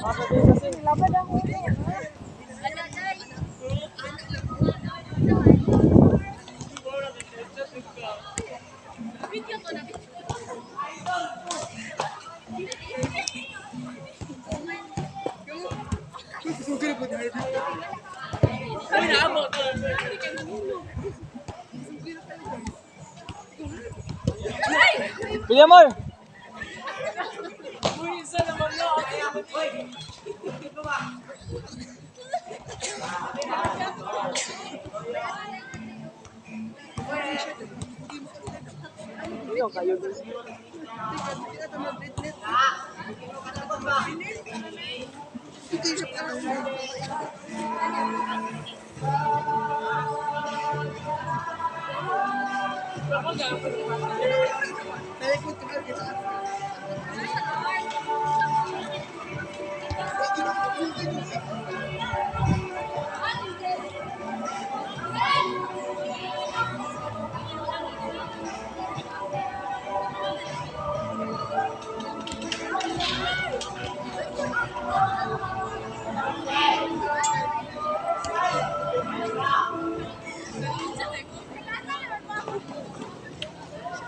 Lapad ang ulo. Bilya mo! Ayaw kayo guys.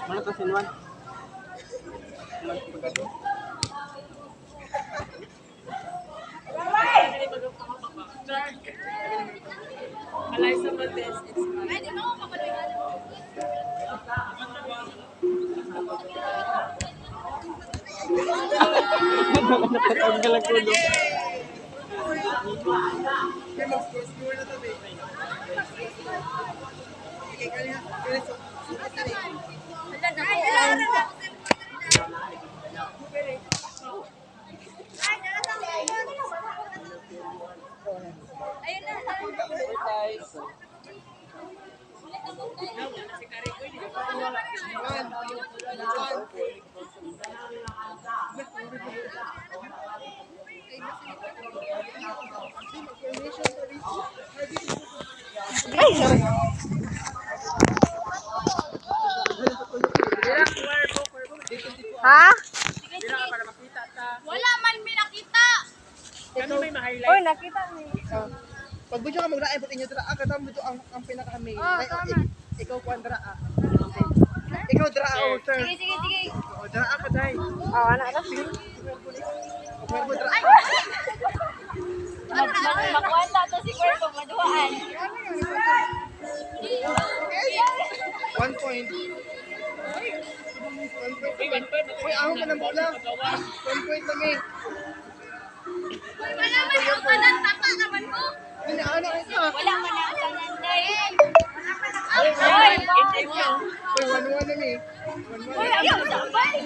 Mana to sinuan? Alaysa Montes. Natanggal ang ulo. Ha? Wala man may nakita. Kami may ma-highlight. Oy, nakita ni. Pag video ka mag-raay, pati inyo draa, kadam dito ang pinaka-main. Tama. Ikaw ko ang draa. Ikaw draa, sir. Sige, sige, sige. O, draa ka, day. Oh, anak na. Pag mo draa. Makuwanta to si Kwerto, maduhaan. 1 point. Uy, ako pa ng bola. 1 point lang eh. Wala man ang kanan, tama naman mo. Ano ito? Wala man ang kanan, dahil. Oy, Uy, 1-1 lang eh. Uy, ayaw, sabay.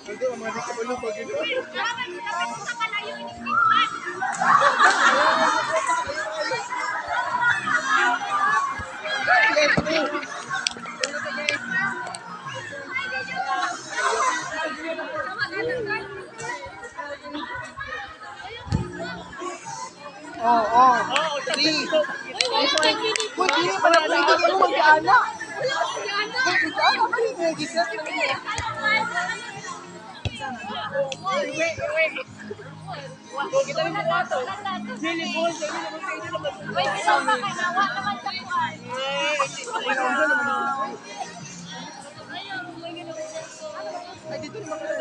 Ito, ang mga nakabalo pag ito. Dapat mo sa kalayo inikikuan. Oo. 3. Uy, di na pala pwede ka mo mag-ana. Mag-ana pa rin yung gisat. kita rin mo ato. Dili mo, Uy, sinama ka na, wala naman sa kuwan. Ay, dito naman ka.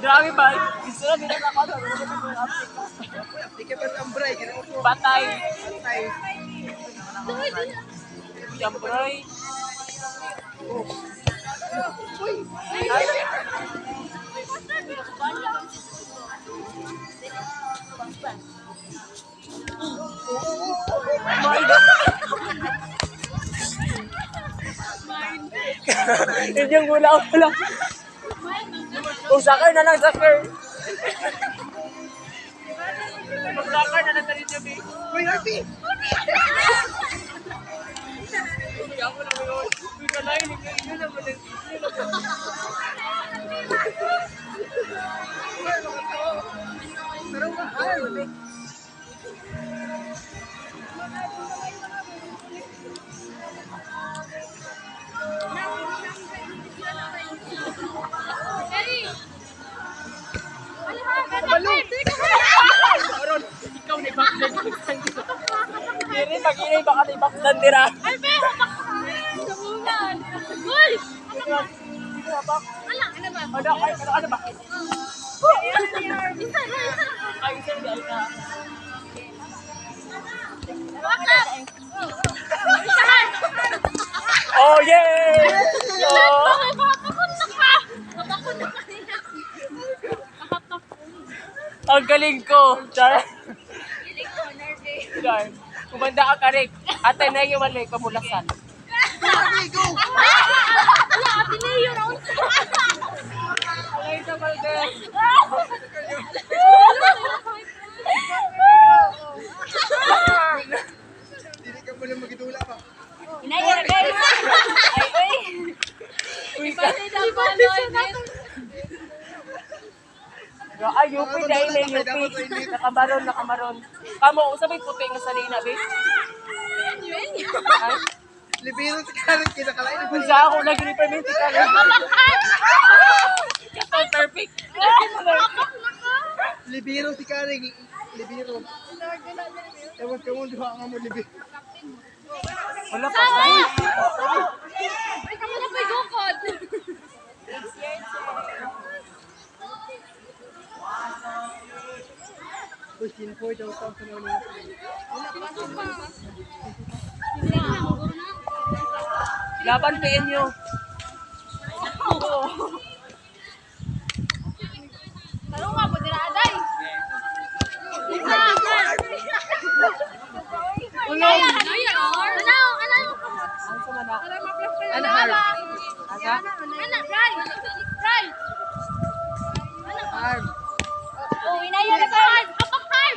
Grabe ba? Gusto na nila ako sa Di ka pa sa ambray. Patay. Patay. Yambroy. Uy! Hindi yung gula ko lang. Sakay na lang, sakay. Mag-sakay na lang tayo niya, babe. Uy, Harvey! Hindi ako na ngayon. Uy, kalahin. Yun naman. Pero mahal. Ay, baka may bakdan nila. Ay, pero kamulan. Uy! Ano ba? Ala, ano ba? Ano ba? Isa na, isa. Ay, isa na. Bakit? Isahan! Oh, yay! Oh. Nakapakunta ka! Nakapakunta ka nila. Ang galing ko. Char. Piling ko, nervous. Char. Kumanda ka, Karik. Ate na yung malay, pamulasan. Okay, go! Wala, ate na yun. Ay, sa Valdez. Hindi ka pala magitula pa. Inaya na guys. Ay, uy. Ipasay na ba, Lloyd? Ay, UP dahil may UP. Nakamaron. Kamo, sabay puti nga sa Lina, babe. Ay, Libero si Karen, kinakalain kung sa ako nag-reperment ka lang. Ito, perfect. Libero si Karen. Libero. Ewan ka mo, diba nga mo libero. Wala pa. Sama! Ay, kamo na may gukod. Uy, sinapoy daw sa mga Laban PN nyo. Tanong nga mo, dinaday. Isa! Inaya! Inaya! Ano? Ang sumana. Ano? Aga? Ano? Fry! Fry! arm. Oh, inaya na ka! Hapakan!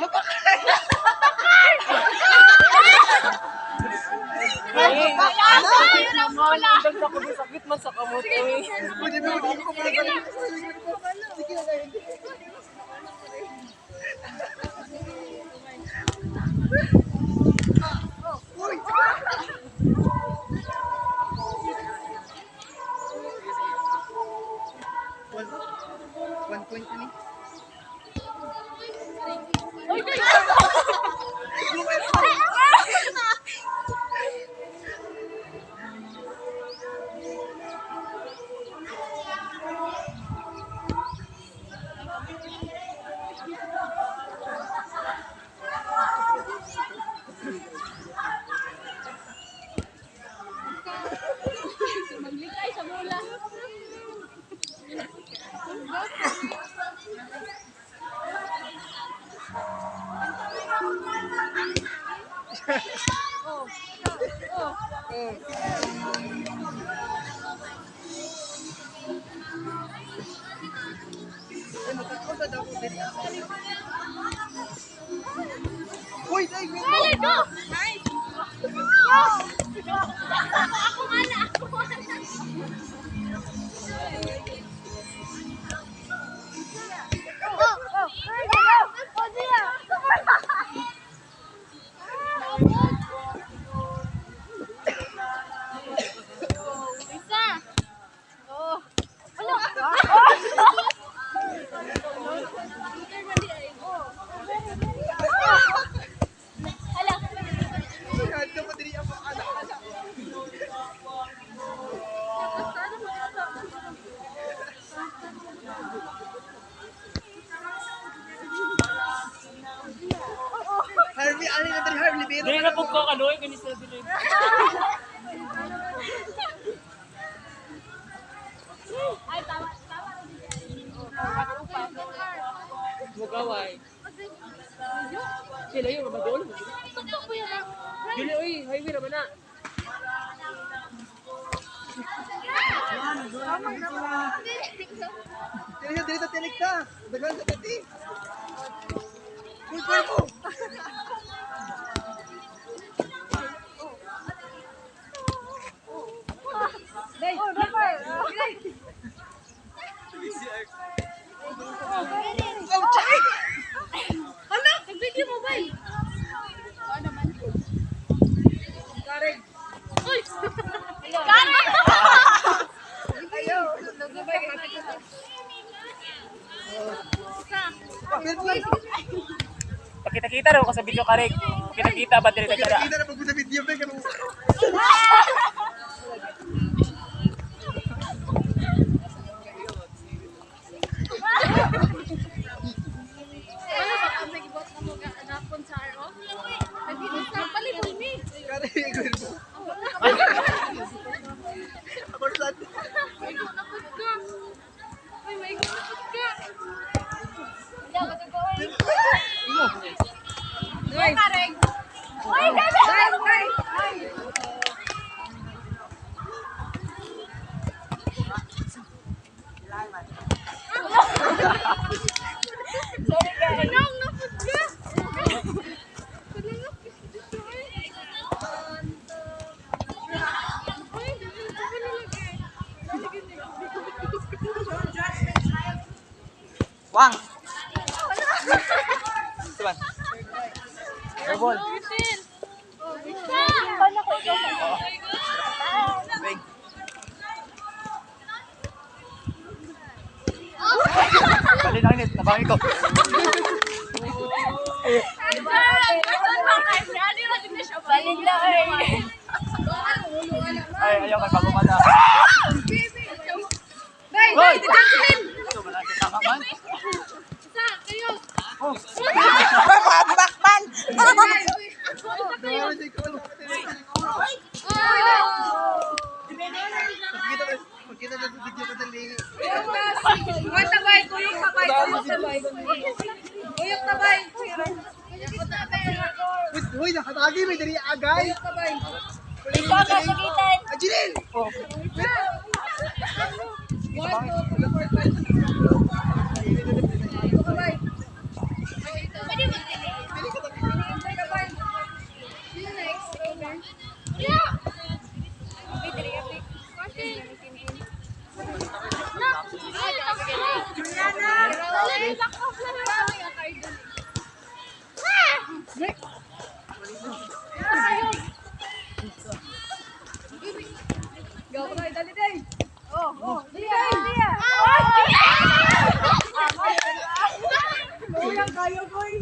Sakit man sa kamot. Eh. Pwede mo ko pala galing. Sige na lang. Uy! 1 point ni. Maglikay sa mula. Uy, dai, wait. Ay, go! Nice! Ako mana, ako mana. Isa. Oh. Ano? Hala. Ano pa diri ako ala. Harvey, ano na diri Harvey libero. Dili na po ko kaloy kanis na dili. Ay, tama. Mugaway. Sila yung mabadol. Suntok ko yun. Dili oy, highway ra ba na? Diri ta tinik ta. Dagan sa tati. Uy, pwede mo. Oh, never. Oh, chay. Hala, nag-video mo ba? Oo naman. Karig. Uy! Karen! Ayaw. Isa. Pakita-kita raw ko sa video Karig. Pakita-kita ba diri Kita nagdara? na pag-usap video ba ka mo? Ano ba kung nag-ibot na mo ganapon sa aro? Nag-ibot na palibol mi. Kare ko. Ako sa May gunapot ka. May gunapot ka. Uy, kareng. Uy, kareng. Sorry guys. Anong napot ka? Wang. Tuan. Airball. Paano ko ikaw sa Bang. Bali na init, nabangi ko. Balik lang eh. Ay, ayaw kay pagumada. Bay, Hoy! detention! Ito, malaki tama man. Isa, kayo! Oh. Bakban! Magkita na sa video ko dali. Kuyok tabay, kuyok tabay, kuyok tabay. Kuyok tabay. Uy, nakatagi may dali agay. Kuyok tabay. Ikaw ka sagitan. Ajilin. Oh. Go, dali, dali. Oh, dali. Kulang kayo, boy.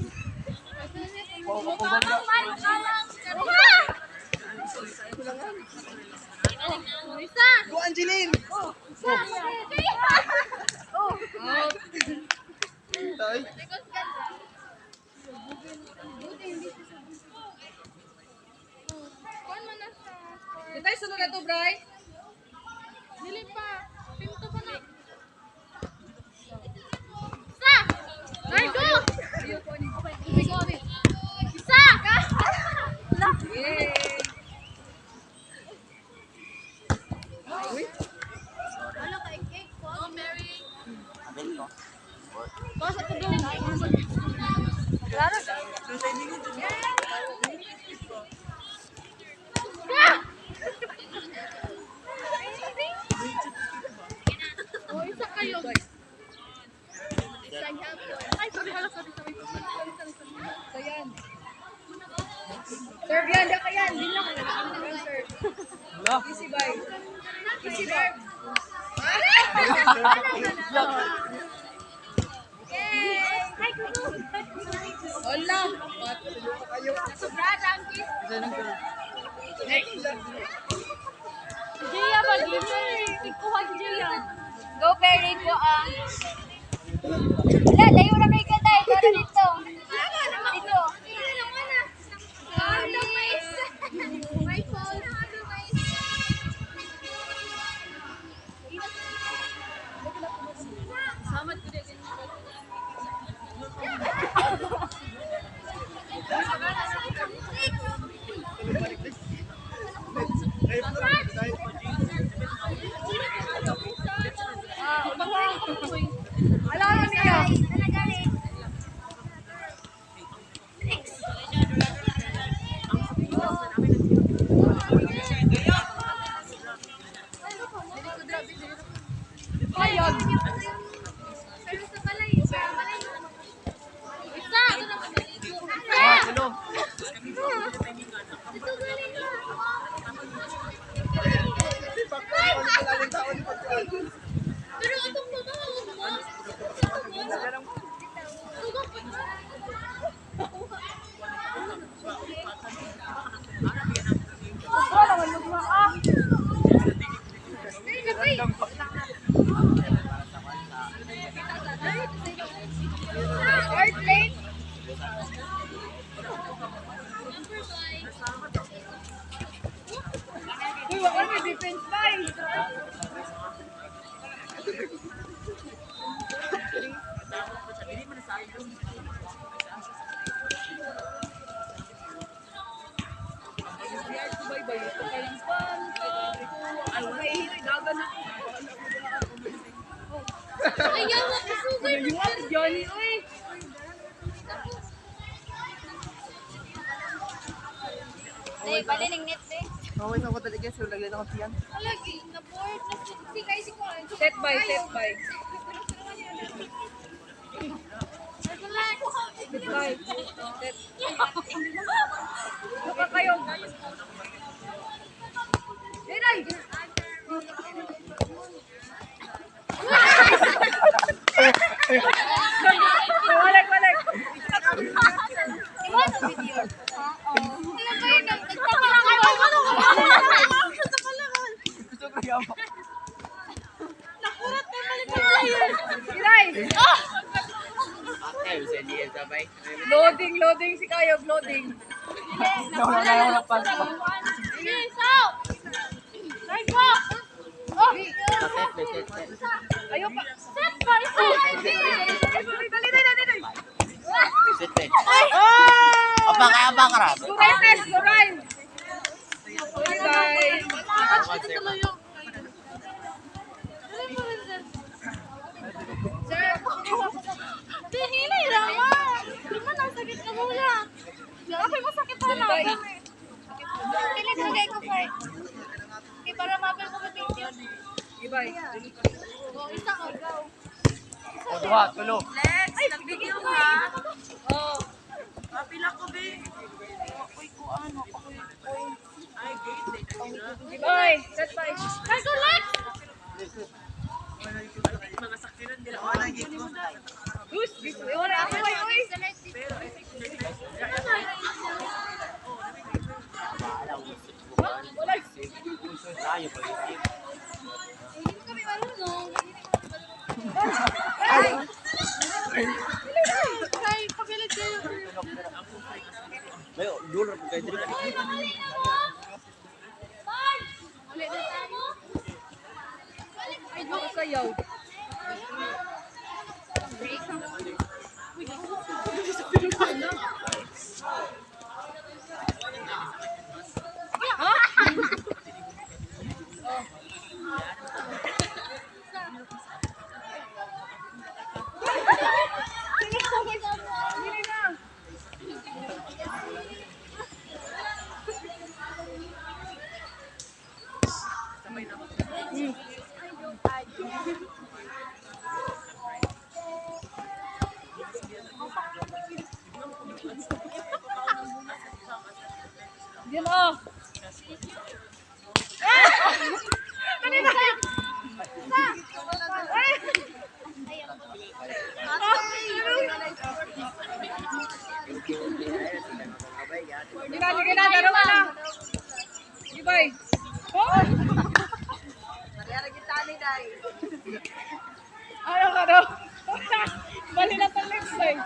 Isa. Go Angeline. Tay. Ditay, sunod na to, Bray. Dili pa. Pinto pa na. Isa! Nay, go! Isa! Yay! Ano kay cake po? Oh, Mary. Basta ito doon. Klaro. Oh, isa kayo. Isang hapon. Ay, sorry, sorry. So, yan. Serve yan, daka yan. Din lang. Serve. Wala. Easy buy. Easy buy. Yay! Hi, Kuno. Hola. Sobra, Ranky. Isa nang girl. Jaya ba? Ikuha si Jaya. Go, Perry. Ko ang... Wala, layo na may katay. Para dito. Dito. My phone. Samat ko din. Alam mo niya. Ayun. Isa! Ah, hello. Pero itong mga Ayaw na kasugay na. Johnny, uy! Day, bali ng net, day. Maway sa ko talaga sir, lagay na ko siyan. Lagi, na-board na si guys ko. Set by, set by. Relax. Set by. Set. Luka kayo. Day! Balik. Iwan ang video. Alam mo yun, nagtaka lang ako. Gusto ko yaw. Nakurat na balik na tayo. Ilay! Ay, usa niya sabay. Loading si Kayog, loading. Wala pa. Sige, stop. Right walk. Oh, Set. Ayaw pa. set pa, isa. Dali. Set. Abang ka ra. Suray. Sorry guys. Ito tuloy yung... Hinay lang ah. Di man ang sakit na mula. Ako masakit pa na. Pili talaga ko pa. Okay, para mapil ko video. Ibay. Oh, isa ko. Go. Duha, tulo. Ay, video ha. Oh. Ibay. Set by. Cargo Lex! Gus, dito. Wala ako ay uy. Wala. Tayo pa. Hindi kami marunong. Ay, papilit kayo. Bayo, dulo po kayo diri. Ulit na tayo. Ay, ako sayaw. Diyan oh. Sige na, dalawa na. Ibay. Oh! Ano ka daw? Bali na itong next time.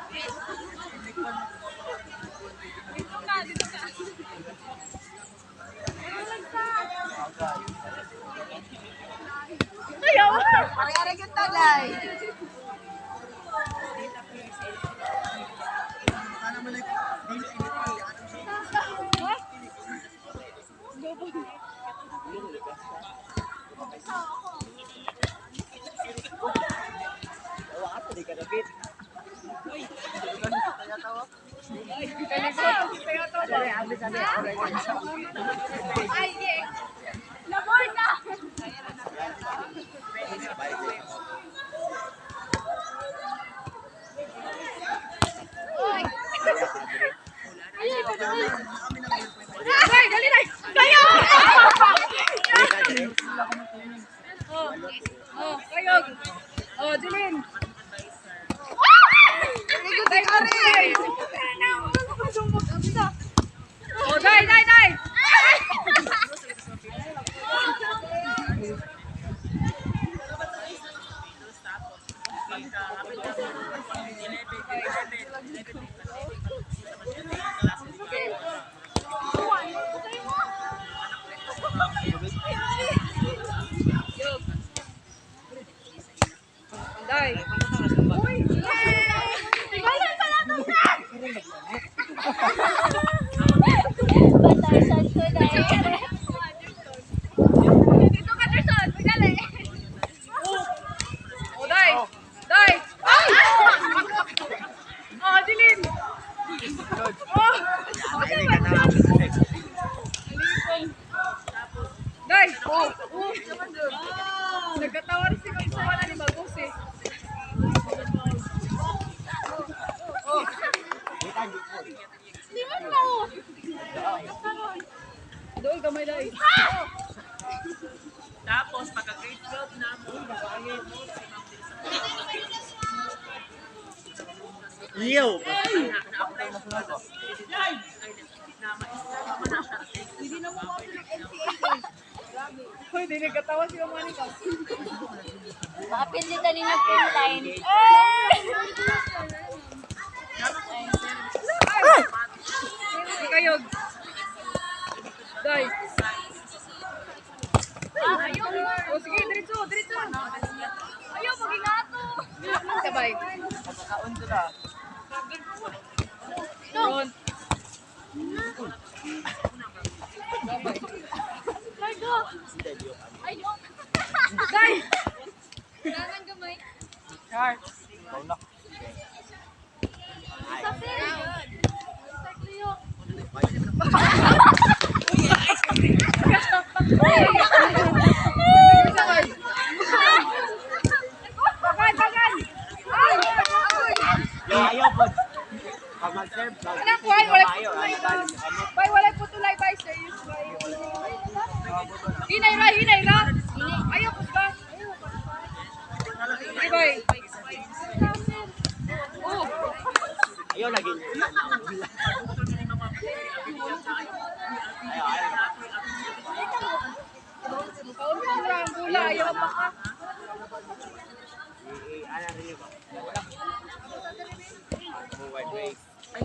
Ayaw! Pare-are kita, day. Ay, yeah. Na-board na. Ay. Ay, Dali, dali! Kayo! Oh, kayo! Oh, Jilin! Dai, dai! Oh, dai! Day. Batasan ko dahil. Dito ka, Derson. Magali. O, Day. Day. Ay! Oh, Dilin. Oh. Day. Oh. Nagkatawar si Kong sa wala ni Bagus eh. Di man mo. Doon gamay Day. Tapos, pagka-grade 12 na mo, Iyo. Hoy, di nagkatawa si Monica. Maapil nito ninyo printain. Di kayo. Day. O, sige, diretso, diretso. Ayaw, maging ato. Sabay. Ron. Margo. Ayaw. Day. Kailangan gamay. Sa fair. Sa Cleo. Sabay. Bagan, bagan. Ay, Ayaw po. Pag mag-serve, anak ko, ay, walay putulay ba? Bay, walay putulay ba? Serious ba? Hinay ra, hinay ra. Ayaw ko ba? Sige, bay. Oh, ayaw lagi. kaunti ra ang gula. Ayaw pa ka.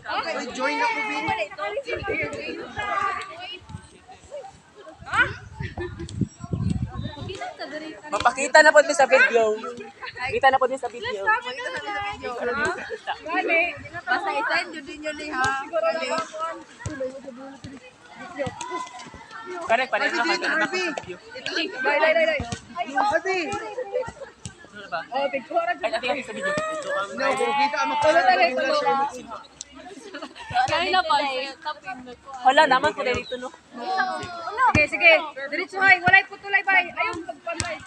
Ay, join ako, Bin. Ha? mapakita na po din sa video. Kita na po din sa video. Gani. Basta isa, yun yun ha. Siguro na ba? Correct, pa rin na Dito, Harvey. Day, day, day, day. Harvey. Ano ba? Oh, tigkora Ay, ati sa video. No, kita ang Tulo talaga, tulo. Kaya na pa. Wala naman po dito no. Sige, sige. Diretso hay. Walay putulay bay. Ayaw pagpantay.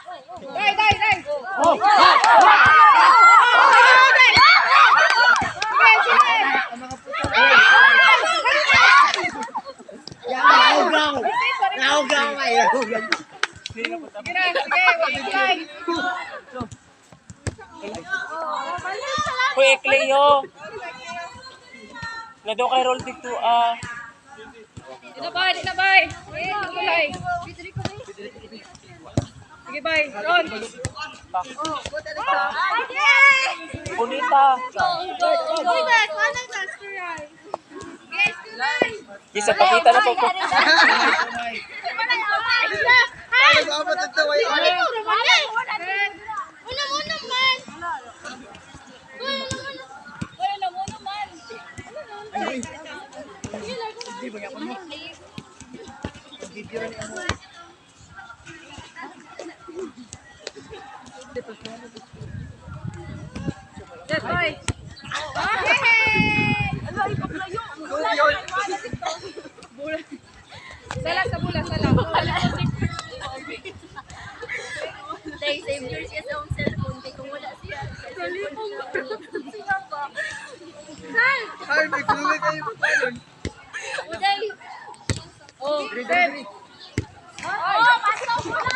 Day, day, day. Sige, sige. Naugaw kayo. Sige na, sige. Wag putulay. Kuya Cleo. Nado kay roll dito Di na bay, di na bay. Sige, putulay. Sige bay. Ron. Bonita. Isa pakita na po po. Nag-abot ang taway. Yes, bay. Sala sa bula, sala. Tay, save yours sa own cellphone. Kaya kung wala siya, siya ba? Harvey, kluwi kayo. Uday. Oh, Red. Oh, pasok mo na.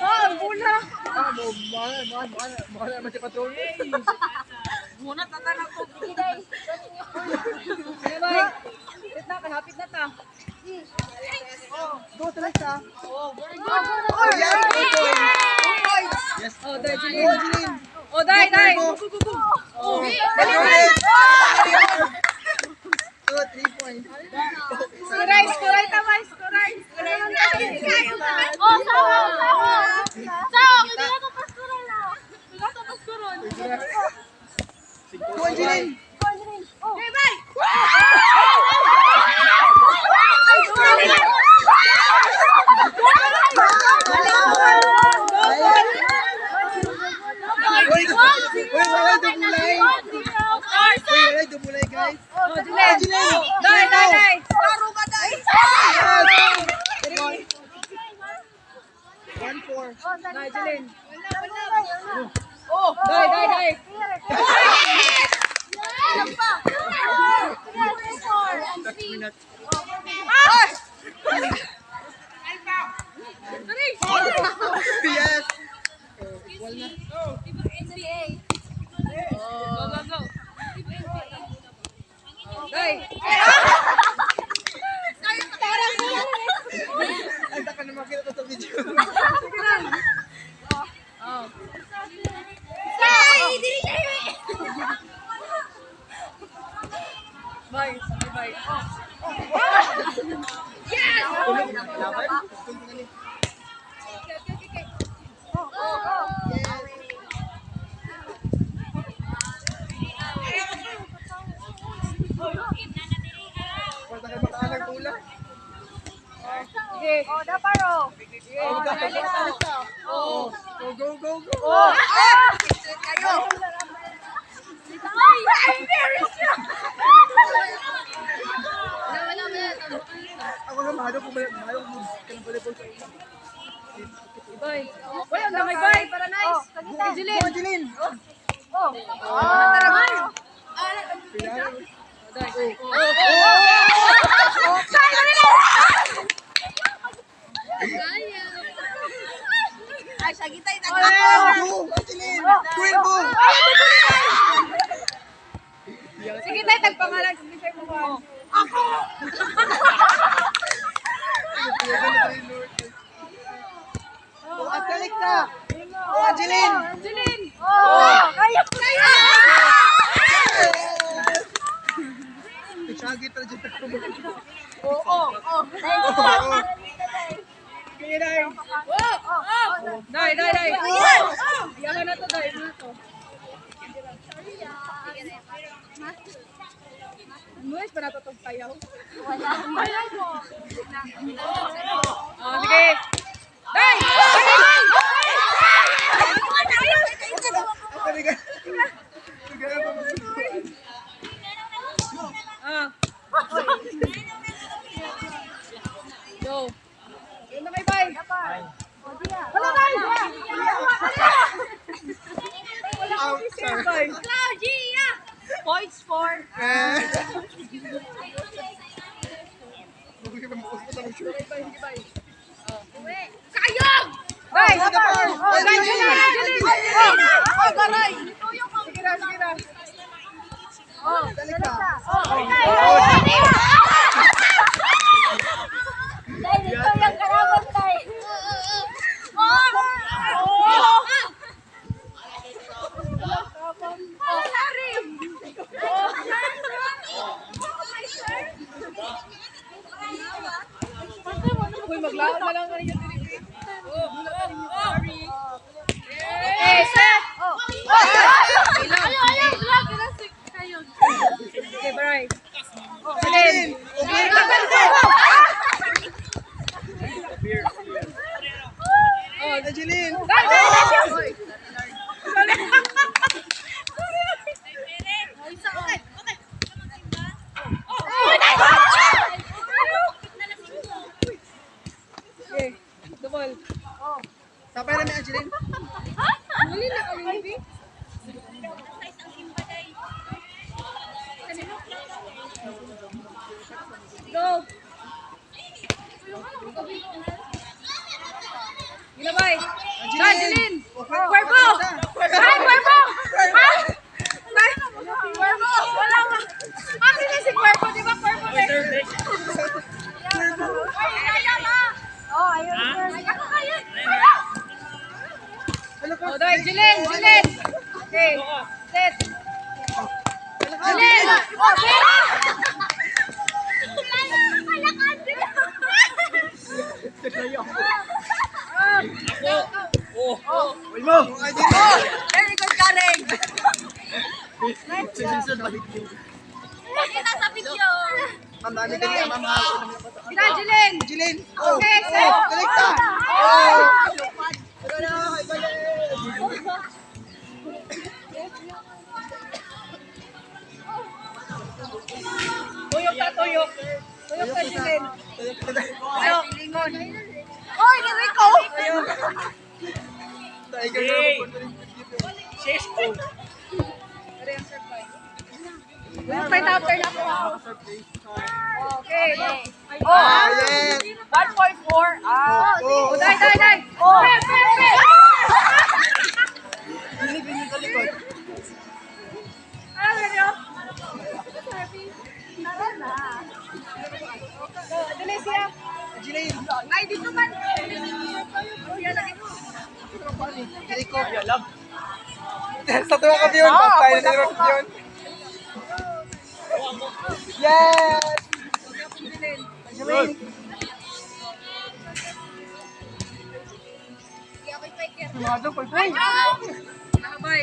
Oh, bula. Mahal naman si Patron. Sige, bay. Hapit na, hapit na ta. Go, talaga. Oh, Oh, yan. Yes. oh, day, Go, Jeline. Jeline. Oh, day, day. Go. Oh, Dali, dali. 2, 3 points. Skuray, skuray ta, bay, skuray. Oh, sawa. Go, Angeline. Okay, bye! Uy, wala dumulay. Uy, wala dumulay, guys. Oh, Julen. Angeline. Dai, dai, dai. Laro ba, guys? 1-4. Dai, Julen. Wala. Oh, dai, dai, dai. Alam pa. Yes. Dai. Ay, taka na makita sa video. Oh. Bye, bye. Pwede kayo makaalang tula. Sige. Oh, Daparo. Oh. Go, go, go, go. Oh. Ako na mahalo kung mahalo kung volleyball sa iyo. Bye. Uy, ang damay bye para nice. Go, Angeline. Ay, sagitay na Go, Angeline. Go. Sige tayo, tagpangalan. Sige tayo mo. Oh, atalik ka. Go, Angeline. Julen. Sagit na dyan. Sige, dai. Dai, dai, dai. Yaman na to, dai. Yaman na to. Luis, pa natutog tayo. Oh, sige. Dai! Ah. Go. Yun na may bye. Wala na. Out, sir. Bye. Claudia! Points for Kayong! Bye. Sige, Par. Oh, dai, Julen, Julen. Oh, garay! Sige na, sige na. Atalik ka. Dito yung karabot tayo. Uy, maglaon na lang kanina dili. Eh, set. Okay, bye. Julen. Oh, Angeline. Dai, dai, dai. Okay, double. Tapay na ni Angeline. Muli na kami, baby. Go. Ginabay. Angeline. Cuerpo. Ay, cuerpo. Ay. Cuerpo. Wala ma. Akin na si cuerpo, di ba? Cuerpo na. Oh, dai, Julen, Julen. Okay. Set. Julen. Oh, pera. Uy mo. Angeline. Very good, Gary. Galing. Pakita sa video. Ma'am, dami dali, ma'am. Sina Jeline. Jeline. Oh, Okay, oh, so. direkta. Oh. Wala na, ibalik. Tuyok ka, tuyok. Tuyok ka, Jeline. Tuyok, lingon. Hoy, ni Rico. Tiger na ako. Right after na po. Okay. Ah, yes. 1.4. Ah. Oh, Oh, dai, dai, dai. Oh. Binig ka likod. Ah, ganyo. Dali siya. Jeline. Ay, dito man. Oh, yan lagi mo. Rico. Sa tuwa ka yun. Tayo na rin yun. Yes! Jeline. Mga doon, pag-pray. Nakabay.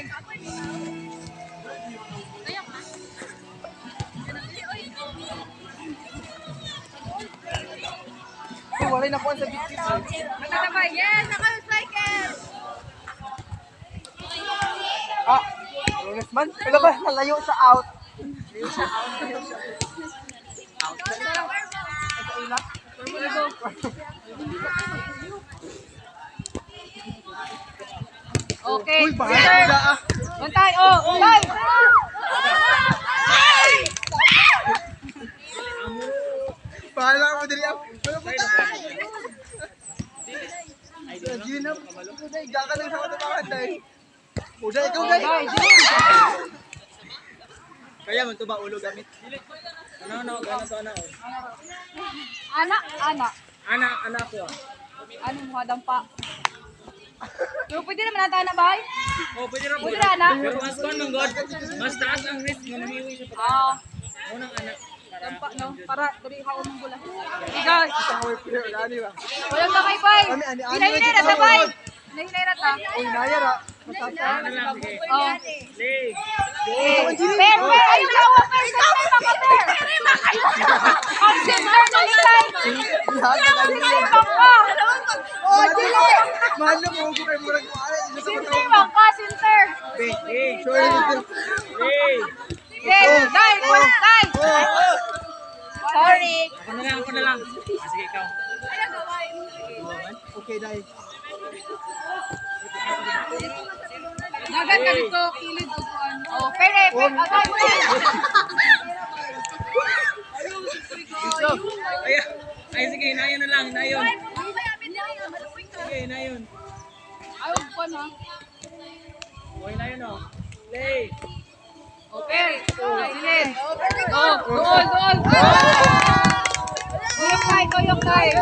Ay, walay na kuha sa bitbit. Nakabay. Yes, naka-cycle. Ah, Rones man. Wala ba? Nalayo sa out. Okay. Uy, bahala ka ah. Untay, oh, untay. Bahala mo dali ah. Wala pa tayo. Jeline na. Gaka lang sa katabangan tayo. Uday, ikaw guys. Untay, Jeline. Kaya man ito ba ulo gamit? Ano, gano'n to, ano? Anak, anak. Anak ko. Ano mo hadang pa? Pero pwede naman nata na bay? Oh, pwede rin. Pwede na anak. Pero mas kung mong God, mas taas ang risk na namiwi siya pa. Ah, Unang anak. dampa no para dali ha umong bola. Ikaw, Isang away player. Ano ba? wala ka kay bay. Kami, ani-ani Hinay-hinay na lang ta kita, bay. Lord. Hinay-hinay na ta. Uy, nayar ah. Masasa. Ano lang, sige. Oh. Lay. Per, per, ayun na ako, per, per, maka, per. Ang silver na listay. Lahat na tayo Silver nila. bangka. Oh, dili. Mahal na mo ko kayo murag mo. Ay, ito sa Silver bangka, silver. Lay. Sorry. Lay. Okay, dai, dai. Sorry. Ako na lang. Ah, sige, ikaw. Okay, dai. Dagan ka dito, kilid o kuan. Oh, pere, pere, agay mo yan. Ay, sige, nayon na lang, nayon. Sige, nayon. Ayaw ko na. Okay, nayon, oh. Lay. Okay, silid. Oh, dool, dool. Tuyok tayo, tuyok tayo.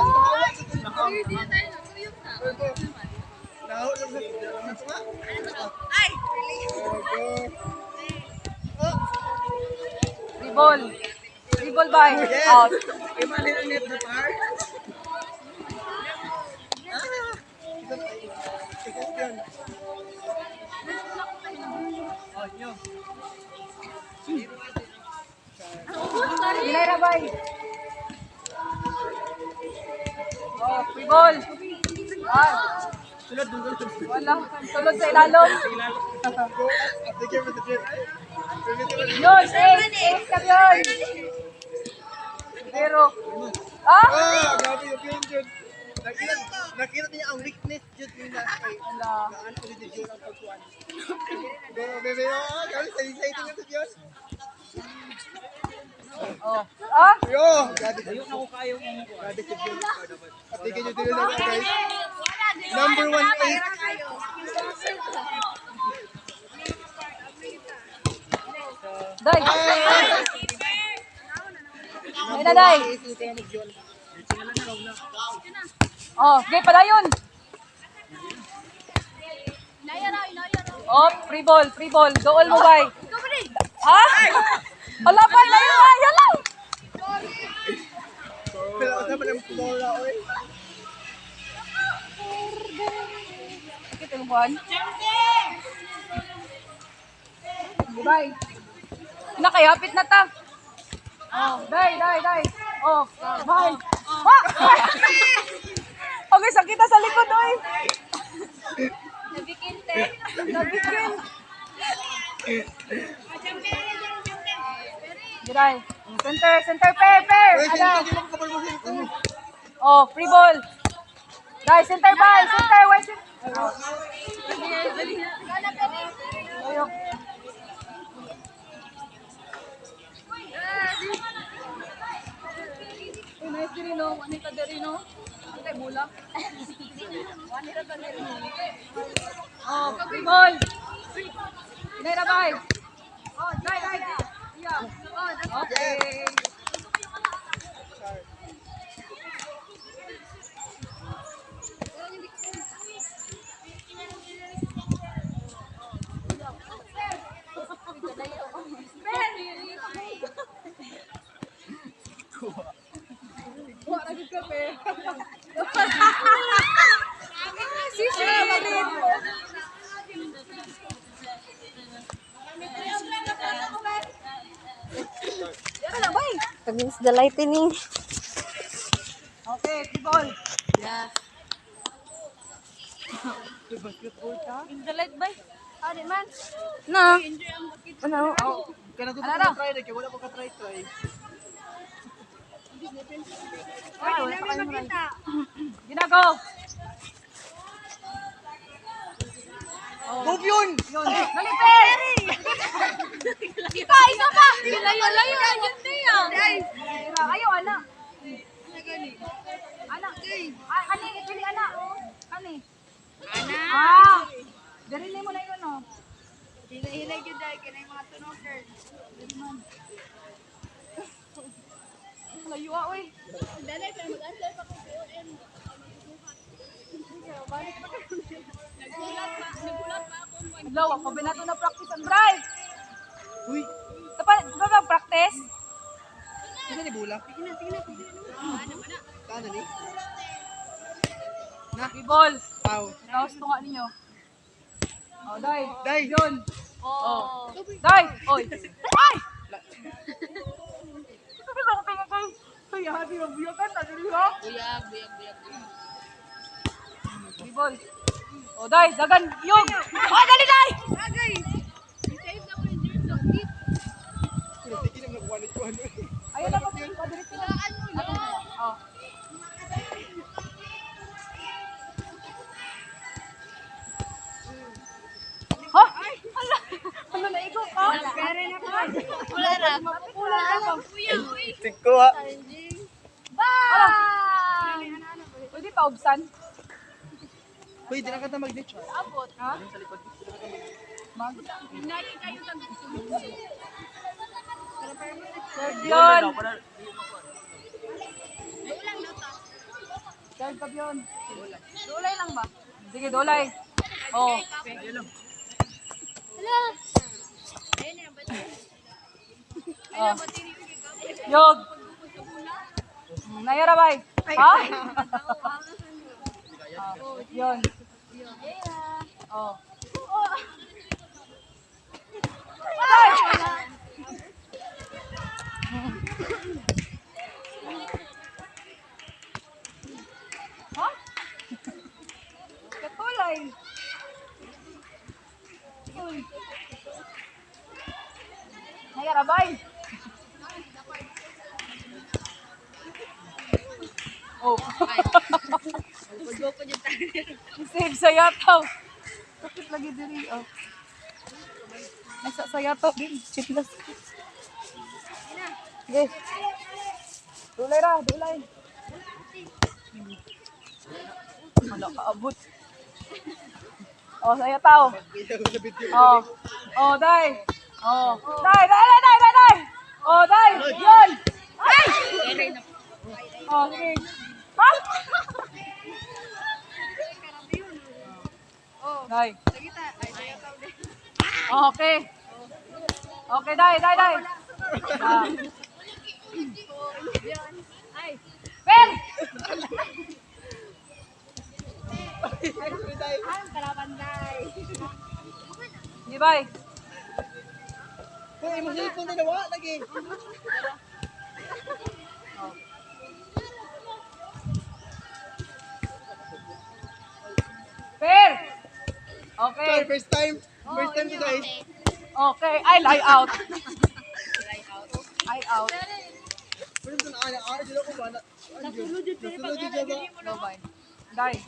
Nahot lang sa Ay, Ribol. Ribol bay. Out. Ay, mali ang net na par. Ilay na bay. Oh, ribol. Ah, Sulod dun. wala. Tulog sa ilalong. Sige, Mr. Jeff. Yun, ace ka yun. Pero, ah? Ah, grabe yung yun, Jud. Nakita niya ang weakness, Jud. Wala. Naan ko dito, Jud, ang pagkuhan. Go, bebe. Ah, grabe, exciting na ito, Jud. Oh. Ah? Yo! Grabe, Ayun ako kayo mo ko. grabe si Jud. At tigil nyo dito na, guys. Number 1-8. Day. Ay na, day. Oh, okay, pala yun. Oh, free ball. Goal mo, bay. Ha? Wala pa, na yun, ay, yan lang. Pero ako naman ang bola, oy. Bakit yung buwan? Di ba? Nakayapit na ta. Oh, day. Oh, bye. Ah! Okay, sakit na sa likod, oy. Nabikinte. Nabikil. Giray. Center, pair. Ada. Oh, free ball. Guys, center ball, center, one center. Ayok. Nice din no, Juanita Derino. Antay mula. Juanita Derino. Oh, free ball. Inay bay. Oh, dai. Yeah. Okay. Against the lightning. Okay, free ball. In the light ba? Ah, di man. No. Ano? Kaya Ano daw? try na, kaya wala pa ka-try. Ay, wala pa kayong makita. Ginago. Move yun! Dali, Perry! Isa pa! Layo-layo na yun niya. Ayaw, anak. Anak. Ani, pili anak. Ani. Anak. Ah! Darilin mo na yun, oh. Hilay yun dahil kinay mga tunog, girl. Layo, oy. Dali, pero mag-answer pa kung POM. Nagulat pa ako. Lawa, pabinato na practice ang drive. Uy, Ba ba practice? isa ni Bula. Saan na ni? Free ball. Aw. Tapos tunga ninyo. Oh, dai. Day. Yun. Oh. Dai. Oy. Ay! Sabi lang tingin kay. Ay, hati ang buyakan. Nadali ha? Buyag. Free ball. Oh, dai. Dagan. Yung. Oh, dali, dai! Agay! I-save na ko yung jersey. Hindi na nakuha nito ano eh. Ayun na, padiretso na. Oh. Ha? Ano na ikaw ka? Wala na. Tingko ha. Bye! Pwede pa ubsan? Uy, di na ka na mag-ditch ha. Abot. Ha? Sa likod. Mag? Hinali kayo ng Third yun. Ulang na to. Third cup yun. Dolay lang ba? Sige, dolay. Oh. Hala. Ayun na, ba't Oh. Yog. Nayara bay. Ha? Oh, yun. Oh. Ay! Ha? Katulay. Uy. Nayara bay. Oh. Gusto ko dyan tayo. Save sa yataw. Sakit lagi diri. Oh. Ay, sa yataw din. Chitlas. Okay. Dulay ra, dulay. Wala ka abot. Oh, sa yataw. Oh. Oh, dai. Oh. Dai. Oh, dai. Yun. Ay! Oh, sige. Ha? Dai. Okay. Okay, dai. Ah. Ay. Ben! Ang kalabanday. Di ba? Hoy, mo cellphone dalawa lagi. Fair. Char, Okay. first time. First time ko guys. Okay. Ay, lie out. Lie out. Pero ito na ana sila ko ba na. Nasulod yun siya ba? Go, bye. Die.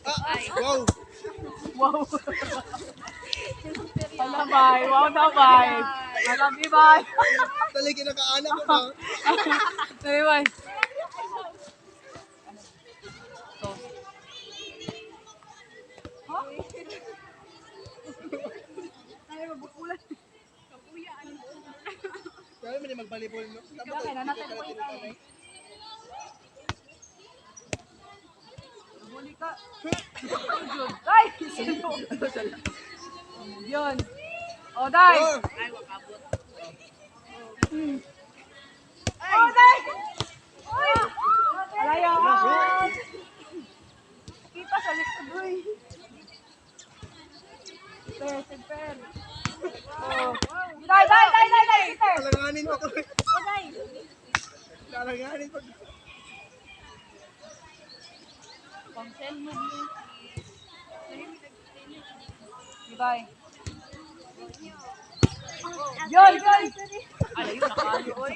Ah, wow. Wow. Hala, bye. Wow na, bye. Hala, bye. Talaga nakaanak ko ba? Sorry, bye. So. Huh? Ay, mabukulan. Kaya mo magbalibol no. Kaya nanatay po ito. Huli ka. Ay! Sino? Yun. O, Day! Oh, Oh, Day! Uy! Alaya! Kita sa likod, uy. Per, per. Oh. Day! Peter! alanganin pa ko. Oh, Day! Alanganin pa. Pangsel mo din. Bye. Yun! Alay, nakalo, oy.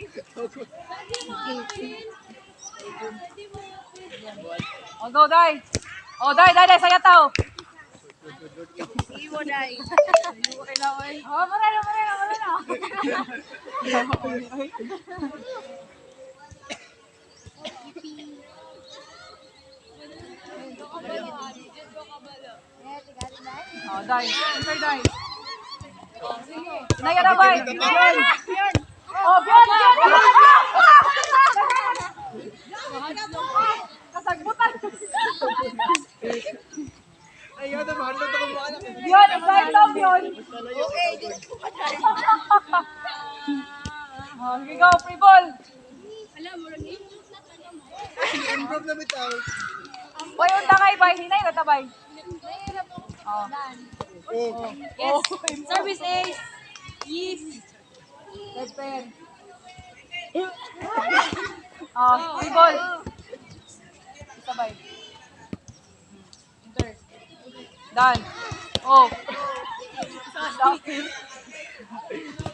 Oh, go, Day! Oh, Day, saya tao! Iwo, Day. Okay na, oy. Oh, marano. Oh, Day. Enter, Day. Inaya na, Bay. Yun. Oh, Bion. Kasagbutan. Ay, yun, mahal na ito kung anak. Bion, slide lang, Bion. Okay, Oh, sige, go, free ball. improve na bitaw. Boy, unta kay Bay. Hinay na tabay. Oh. Oh, Yes. Service ace. Yes. Red pen. Oh, free ball. Sabay. Enter. Done. Oh.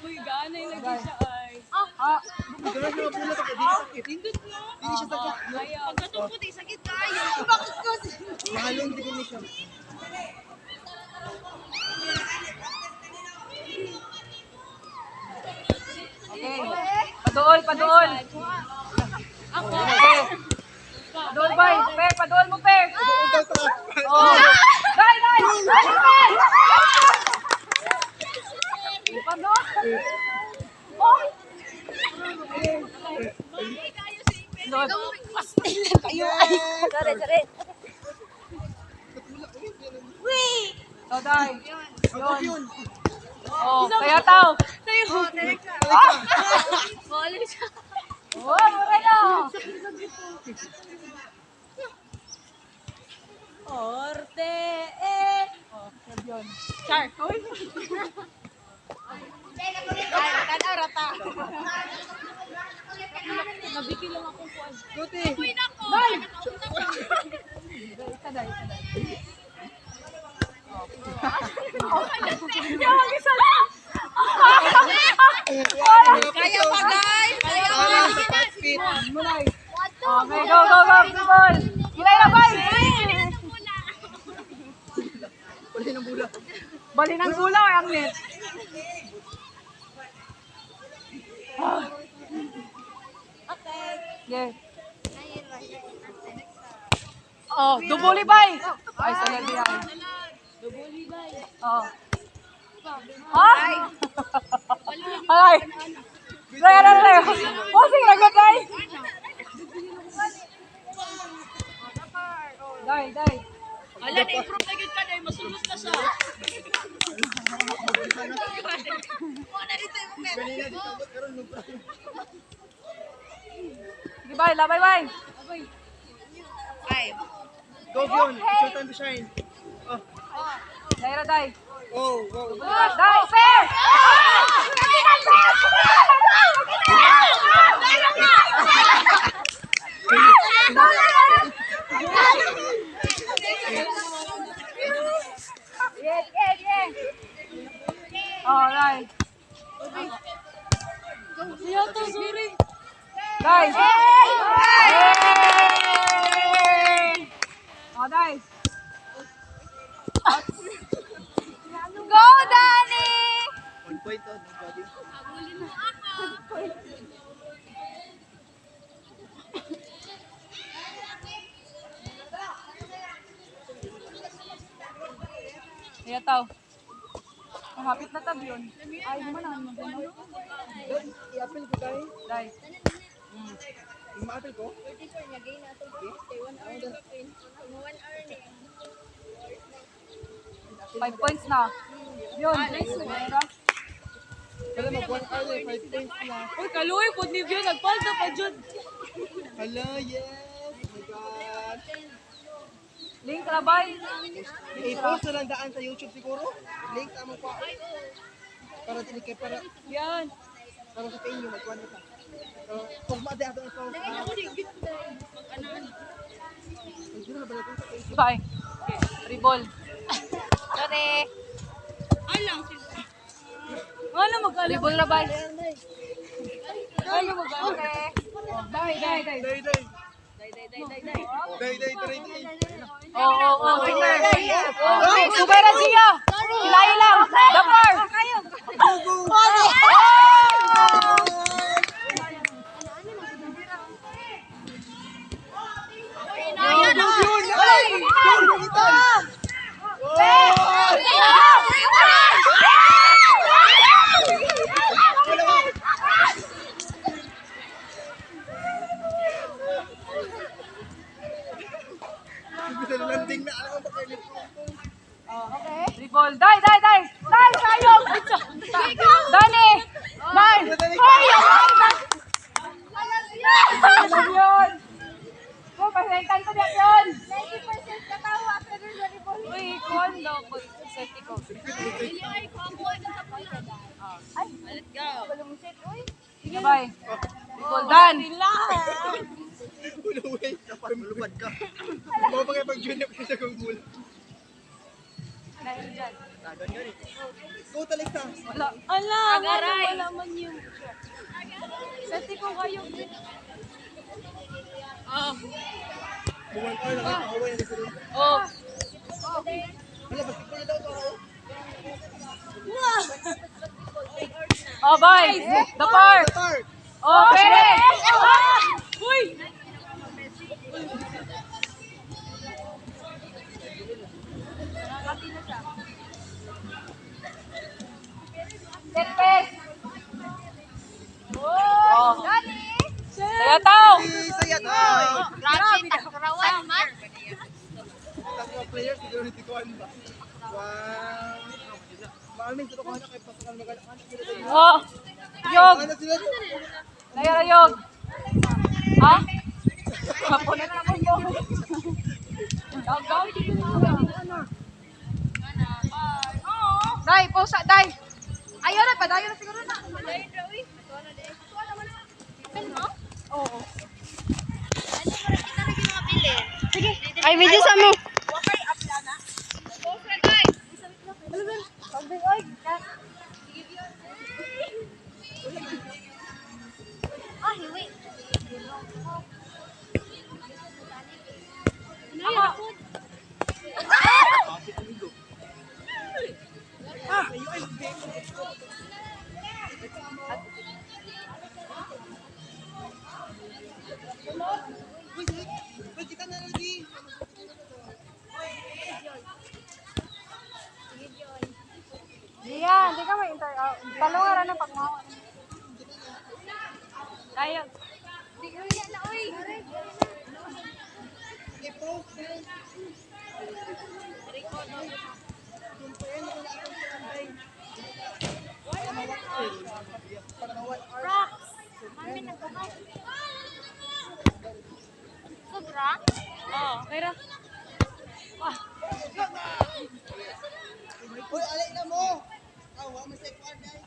Uy, gana yung lagi siya ay. Ah, dala siya mapula ka di sakit. Hindi siya sakit. Pagkatong puti, sakit kayo. Bakit ko? Mahalong din ni siya. okay. Paduol. Ako. Okay. Paduol, Bay. Per, paduol mo, Per. Daw ta. Oh. Dai. Per. Paduol. Oh. Lord. Kayo. Sorry. So, Day. Ako yun. Oh, kaya tao. Wala siya. Oh, Moreno. Orte, Oh, yun. Char. Nabiki lang akong kuwan. Guti. Isa, Day. Kaya pa guys. Fit. Mulay. Okay, go, people. Ilay na, Bay. Wala ng bula. Bali ng gula o ang net? Yeah. Oh, dubuli bay. Ay, salad yan. Dubuli ba? Oh. Ha? Alay. Laya. Oh, sige, agad, day. Day. Ala, na-improve na yun ka na. Masulot na siya. Sige, bay. Labay, bay. Go Gion. It's your time to shine. Oh. Dayra, day. Oh, wow. Day, fair! Yes, yes, yes. Alright. Guys. Oh, guys. Go, Danny! 1 point to. Nobody. Iya tau. Mahapit na tab yun. Ay, gumanan mo din. Doon, i-appeal ko tayo. Dai. I-appeal ko? 5 points na. Yun. Nice. Wala mag 1 hour eh, 5 points na. Uy, kaluoy po ni View. Nagpalda pa dyan. Hello, yes! Oh my God! Link na bay. I-post na lang daan sa YouTube siguro. Link sa mo pa. Para tinikay para Yan. para sa inyo magkuhan ka. So, kung maade ato ito. Bye. Reball. Sorry. Ano mag-alam? Reball na bay. Ano mag-alam? Dai, dai, dai. Day, day. Day, day, day, day. Oo. Okay, Subera Gia. Hilay lang. Dapar. Landing na alam mo ba kayo? Reball. Dai, dai, dai. Dai, sayang. Dani. Dai. Hoy, alam yun. Go, pasentan ko niya yun. 90% katawa pero sa rebol. Uy, kuhan daw ko. Safety ko. Ay, kwambo na sa pala. Let's go. Sige, bye. Reball, Dan. Ulaway, dapat malubad ka. Mga pa kayo pag-junior ko sa gugul. Tagan nga rin. Go talik na. Wala. Ala, Agaray. wala man yun. Sati ko kayo. Buwan ko lang ito. Away na sila. Oh. Wala, basketball na daw ito ako. Oh, bye. Dapar. Start! Oh, pere. Uy! Setpes. Oh. Saya tao. Saya daw! Grabe, takarawan man. Tatlo players, siguro hindi ko ano ba? Wow! Maamin, ito ko na kayo pasakan magandang sila tayo. Oh. Yog. Ano sila doon? Nayarayog. Ha? Kapunit na mo mo. Dagaw. Dai, posa, dai. Ayaw na, padayo na siguro na. Oo. Ay, video sa mo. Ah, hiwi. Uy, kita na lagi! Diyan, di ka may inter... Talungan na pagmawa. Ayaw. Sobra? Oh, pero Uy, alay na mo! Awa, masay ko, alay!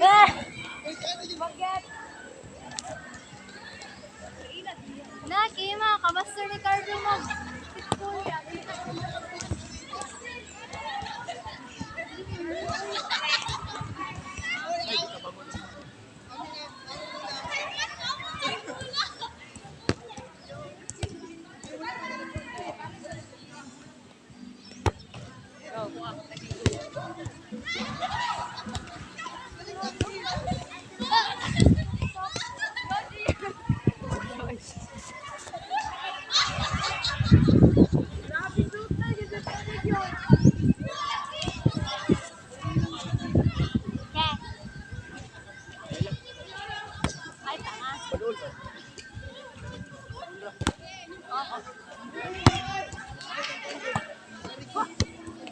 Bagat. Naki, mga kamaster ni Cardo mo. Ay, tanga.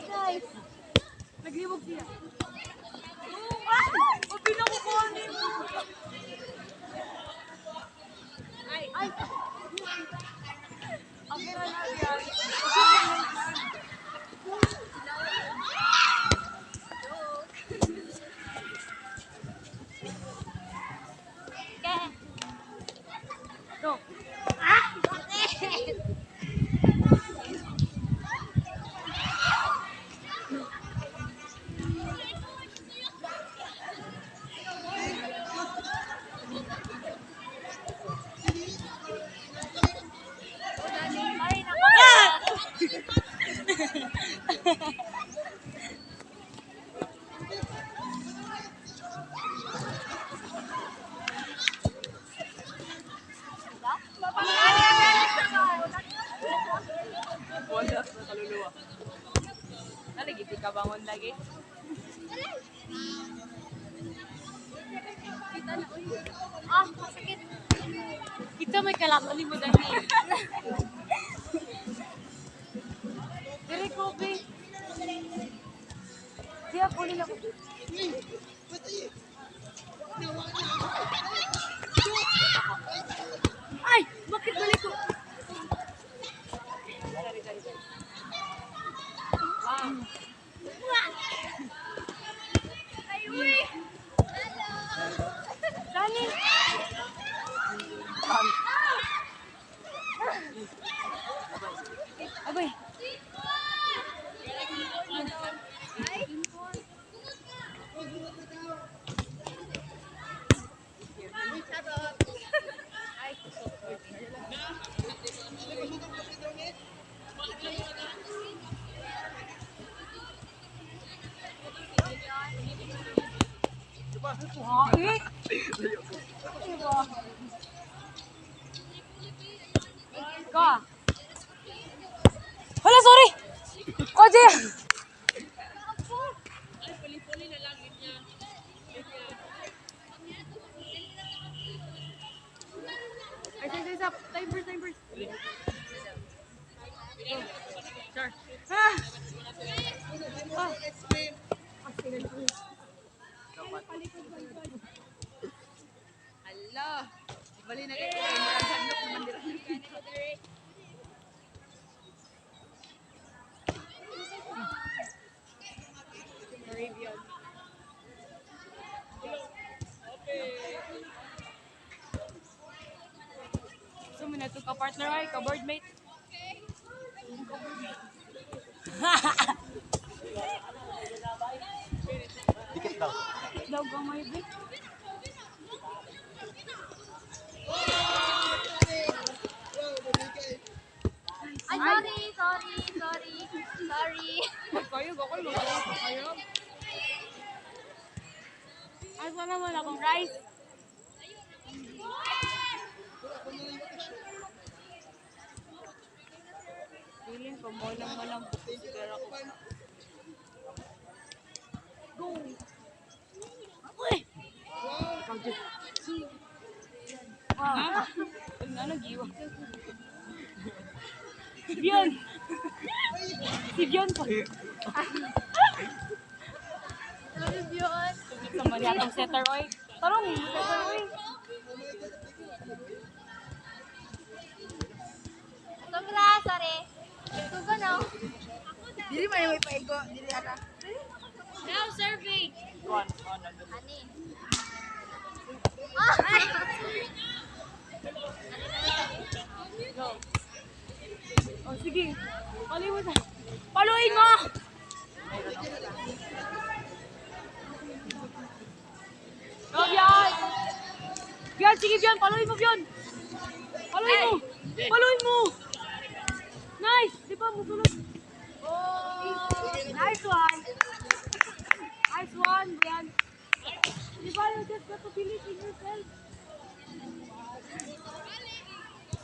Guys. Naglibog siya. Ay. Ang kira na yan. Ke. Go. Ay, naku. Wala sa kaluluwa. Nalagi, di ka bangon lagi. Ah, masakit. Kita may kalamali mo dahil. Dire ko, be. Siya, kunin ako. Ay! Bakit balik ko? Ay, uy. Dani! Abay! Ka. Hala, sorry! Koje! Ay, say, time first. Sure. Ah! Hala. Bali na kayo. Murang handok naman dira. So, minato ka partner ay, ka boardmate. Dikit daw. Daw gamay be. Ay, sorry. Kayo, kayo. Ay, wala mo na akong rice. Feeling ko mo lang pero ako. Go. Uy. Ikaw dyan. Wow. Ano giwa? Si Bion. Si Bion po. Sorry, Bion. Sa manyatang setter oy. Tarong, setter oy. Sobra, sorry. Sugo, no? Dili man may paigo, dili ara. Now, survey. Ani. Oh, sige. Paloy mo na. Paloy mo! Go, Bian! Bian, sige, Bian. Paloy mo, Bian. Paloy mo. Paloy mo. Nice. Di ba mo sulod? Oh, nice one. Nice one, Bian. Di ba you just got to believe in yourself?